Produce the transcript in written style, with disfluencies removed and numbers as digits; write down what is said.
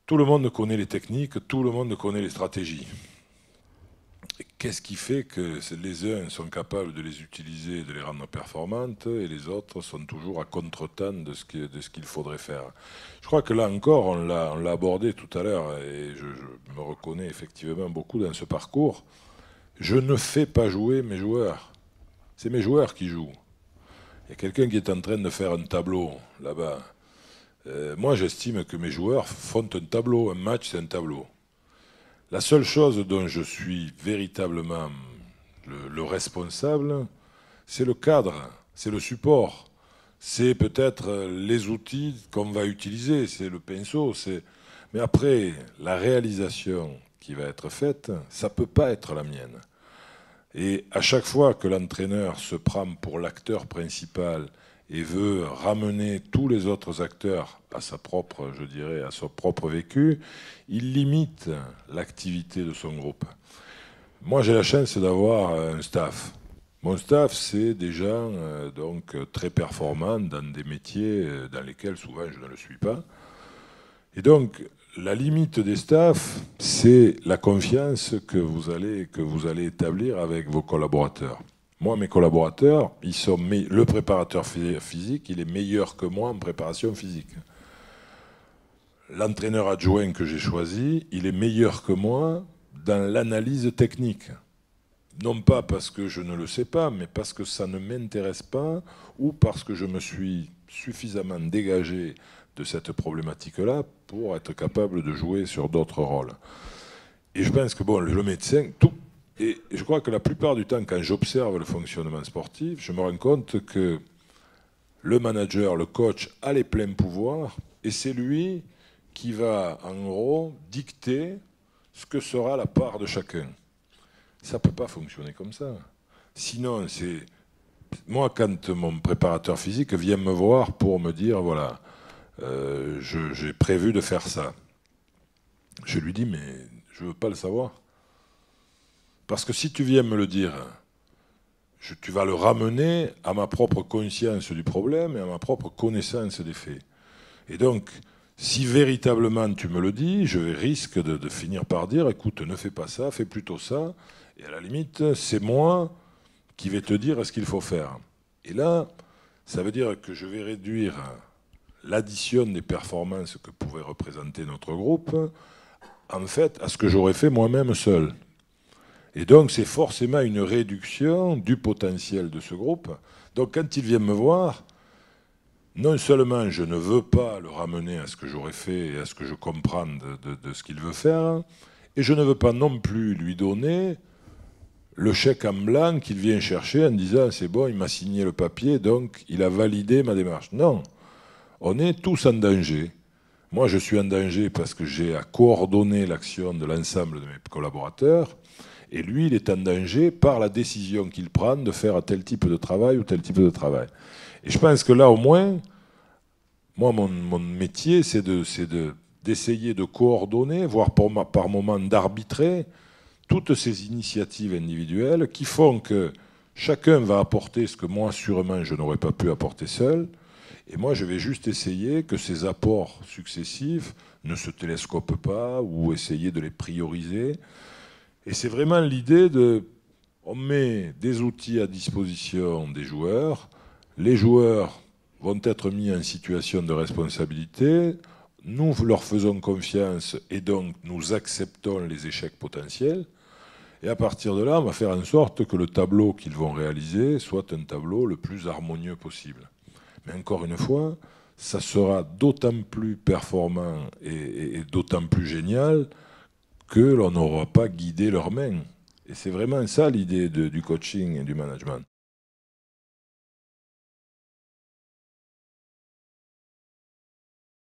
Tout le monde connaît les techniques, tout le monde connaît les stratégies. Qu'est-ce qui fait que les uns sont capables de les utiliser et de les rendre performantes et les autres sont toujours à contretemps de ce qu'il faudrait faire? Je crois que là encore, on l'a abordé tout à l'heure et je me reconnais effectivement beaucoup dans ce parcours. Je ne fais pas jouer mes joueurs. C'est mes joueurs qui jouent. Il y a quelqu'un qui est en train de faire un tableau là-bas. Moi, j'estime que mes joueurs font un tableau. Un match, c'est un tableau. La seule chose dont je suis véritablement le responsable, c'est le cadre, c'est le support, c'est peut-être les outils qu'on va utiliser, c'est le pinceau. Mais après, la réalisation qui va être faite, ça ne peut pas être la mienne. Et à chaque fois que l'entraîneur se prend pour l'acteur principal et veut ramener tous les autres acteurs à sa propre, je dirais, à son propre vécu, il limite l'activité de son groupe. Moi, j'ai la chance d'avoir un staff. Mon staff, c'est des gens donc très performants dans des métiers dans lesquels souvent je ne le suis pas. Et donc, la limite des staffs, c'est la confiance que vous allez établir avec vos collaborateurs. Moi, mes collaborateurs, le préparateur physique, il est meilleur que moi en préparation physique. L'entraîneur adjoint que j'ai choisi, il est meilleur que moi dans l'analyse technique. Non pas parce que je ne le sais pas, mais parce que ça ne m'intéresse pas ou parce que je me suis suffisamment dégagé de cette problématique-là pour être capable de jouer sur d'autres rôles. Et je pense que bon, le médecin, tout. Et je crois que la plupart du temps, quand j'observe le fonctionnement sportif, je me rends compte que le manager, le coach, a les pleins pouvoirs et c'est lui qui va, en gros, dicter ce que sera la part de chacun. Ça ne peut pas fonctionner comme ça. Sinon, c'est... Moi, quand mon préparateur physique vient me voir pour me dire, voilà, j'ai prévu de faire ça, je lui dis, mais je ne veux pas le savoir. Parce que si tu viens me le dire, tu vas le ramener à ma propre conscience du problème et à ma propre connaissance des faits. Et donc, si véritablement tu me le dis, je risque de finir par dire, écoute, ne fais pas ça, fais plutôt ça. Et à la limite, c'est moi qui vais te dire ce qu'il faut faire. Et là, ça veut dire que je vais réduire l'addition des performances que pouvait représenter notre groupe, en fait, à ce que j'aurais fait moi-même seul. Et donc, c'est forcément une réduction du potentiel de ce groupe. Donc, quand il vient me voir, non seulement je ne veux pas le ramener à ce que j'aurais fait et à ce que je comprends de ce qu'il veut faire, et je ne veux pas non plus lui donner le chèque en blanc qu'il vient chercher en disant c'est bon, il m'a signé le papier, donc il a validé ma démarche. Non, on est tous en danger. Moi, je suis en danger parce que j'ai à coordonner l'action de l'ensemble de mes collaborateurs, et lui, il est en danger par la décision qu'il prend de faire tel type de travail ou tel type de travail. Et je pense que là, au moins, moi, mon métier, c'est d'essayer de coordonner, voire par moment d'arbitrer toutes ces initiatives individuelles qui font que chacun va apporter ce que moi, sûrement, je n'aurais pas pu apporter seul. Et moi, je vais juste essayer que ces apports successifs ne se télescopent pas ou essayer de les prioriser. Et c'est vraiment l'idée de... On met des outils à disposition des joueurs. Les joueurs vont être mis en situation de responsabilité. Nous leur faisons confiance et donc nous acceptons les échecs potentiels. Et à partir de là, on va faire en sorte que le tableau qu'ils vont réaliser soit un tableau le plus harmonieux possible. Mais encore une fois, ça sera d'autant plus performant et d'autant plus génial que l'on n'aura pas guidé leurs mains. Et c'est vraiment ça l'idée du coaching et du management.